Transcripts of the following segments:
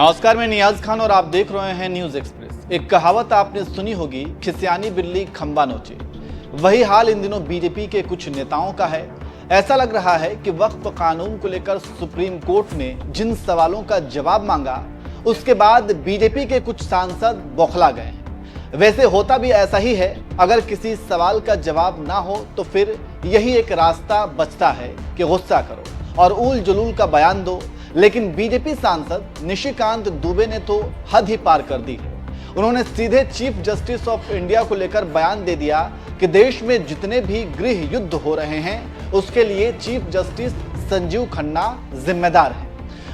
नमस्कार, मैं नियाज खान और आप देख रहे हैं न्यूज एक्सप्रेस। एक कहावत आपने सुनी होगी, खिसियानी बिल्ली खंबा नोचे। वही हाल इन दिनों बीजेपी के कुछ नेताओं का है। ऐसा लग रहा है कि वक्फ कानून को लेकर सुप्रीम कोर्ट ने जिन सवालों का जवाब मांगा, उसके बाद बीजेपी के कुछ सांसद बौखला गए हैं। वैसे होता भी ऐसा ही है। अगर किसी सवाल का जवाब ना हो तो फिर यही एक रास्ता बचता है कि गुस्सा करो और उल जुलूल का बयान दो। लेकिन बीजेपी सांसद निशिकांत दुबे ने तो हद ही पार कर दी है। उन्होंने सीधे चीफ जस्टिस ऑफ इंडिया को लेकर बयान दे दिया कि देश में जितने भी गृह युद्ध हो रहे हैं उसके लिए चीफ जस्टिस संजीव खन्ना जिम्मेदार है।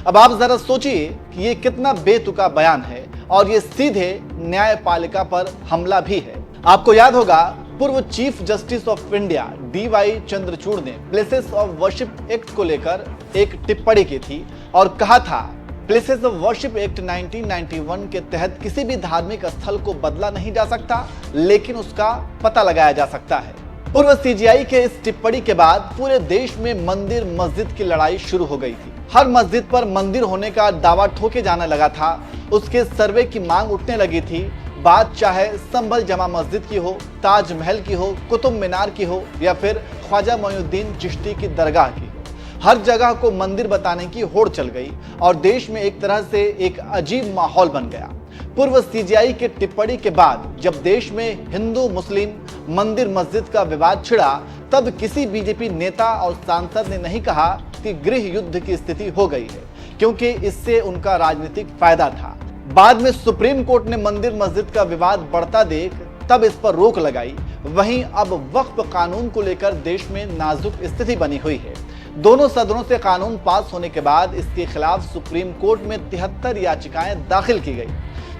अब आप जरा सोचिए कि ये कितना बेतुका बयान है और ये सीधे न्यायपालिका पर हमला भी है। आपको याद होगा, पूर्व chief justice of India DY Chandrachud ने प्लेसेस ऑफ वर्शिप एक्ट को लेकर एक टिप्पणी की थी और कहा था, प्लेसेस ऑफ वर्शिप एक्ट 1991 के तहत किसी भी धार्मिक स्थल को बदला नहीं जा सकता, लेकिन उसका पता लगाया जा सकता है। पूर्व CJI के इस टिप्पणी के बाद पूरे देश में मंदिर मस्जिद की लड़ाई शुरू हो गई थी। हर मस्जिद पर मंदिर होने का दावा ठोके जाने लगा था। उसके सर्वे की मांग उठने लगी थी। बात चाहे संभल जमा मस्जिद की हो, ताजमहल की हो, कुतुब मीनार की हो या फिर ख्वाजा मोइनुद्दीन चिश्ती की दरगाह की हो, हर जगह को मंदिर बताने की होड़ चल गई और देश में एक तरह से एक अजीब माहौल बन गया। पूर्व CJI के टिप्पणी के बाद जब देश में हिंदू मुस्लिम मंदिर मस्जिद का विवाद छिड़ा, तब किसी बीजेपी नेता और सांसद ने नहीं कहा कि गृह युद्ध की स्थिति हो गई है, क्योंकि इससे उनका राजनीतिक फायदा था। बाद में सुप्रीम कोर्ट ने मंदिर मस्जिद का विवाद बढ़ता देख तब इस पर रोक लगाई। वहीं अब वक्फ कानून को लेकर देश में नाजुक स्थिति बनी हुई है। दोनों सदनों से कानून पास होने के बाद इसके खिलाफ सुप्रीम कोर्ट में 73 याचिकाएं दाखिल की गई,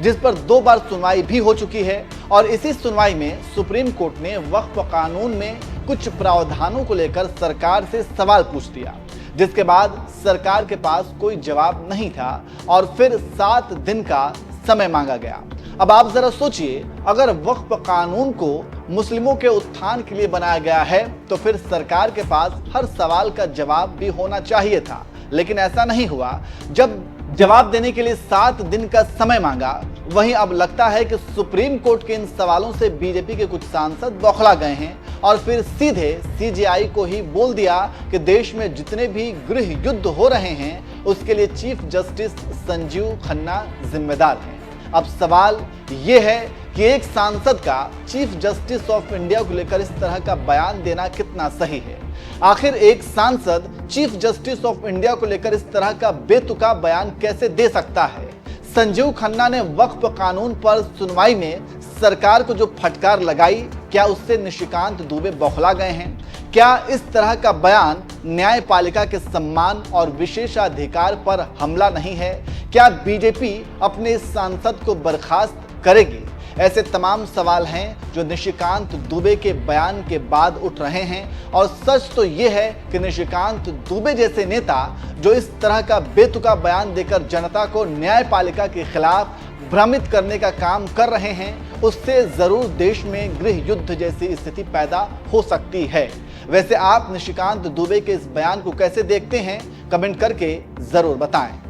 जिस पर 2 बार सुनवाई भी हो चुकी है। और इसी सुनवाई में सुप्रीम कोर्ट ने वक्फ कानून में कुछ प्रावधानों को लेकर सरकार से सवाल पूछ दिया, जिसके बाद सरकार के पास कोई जवाब नहीं था और फिर 7 दिन का समय मांगा गया। अब आप जरा सोचिए, अगर वक्फ कानून को मुस्लिमों के उत्थान के लिए बनाया गया है तो फिर सरकार के पास हर सवाल का जवाब भी होना चाहिए था, लेकिन ऐसा नहीं हुआ। जब जवाब देने के लिए 7 दिन का समय मांगा, वहीं अब लगता है कि सुप्रीम कोर्ट के इन सवालों से बीजेपी के कुछ सांसद बौखला गए हैं और फिर सीधे CJI को ही बोल दिया कि देश में जितने भी गृह युद्ध हो रहे हैं उसके लिए चीफ जस्टिस संजीव खन्ना जिम्मेदार हैं। अब सवाल ये है कि एक सांसद का चीफ जस्टिस ऑफ इंडिया को लेकर इस तरह का बयान देना कितना सही है। आखिर एक सांसद चीफ जस्टिस ऑफ इंडिया को लेकर इस तरह का बेतुका बयान कैसे दे सकता है। संजीव खन्ना ने वक्फ कानून पर सुनवाई में सरकार को जो फटकार लगाई, क्या उससे निशिकांत दुबे बौखला गए हैं? क्या इस तरह का बयान न्यायपालिका के सम्मान और विशेषाधिकार पर हमला नहीं है? क्या बीजेपी अपने इस सांसद को बर्खास्त करेगी? ऐसे तमाम सवाल हैं जो निशिकांत दुबे के बयान के बाद उठ रहे हैं। और सच तो ये है कि निशिकांत दुबे जैसे नेता जो इस तरह का बेतुका बयान देकर जनता को न्यायपालिका के खिलाफ भ्रमित करने का काम कर रहे हैं, उससे जरूर देश में गृह युद्ध जैसी स्थिति पैदा हो सकती है। वैसे आप निशिकांत दुबे के इस बयान को कैसे देखते हैं, कमेंट करके जरूर बताएं।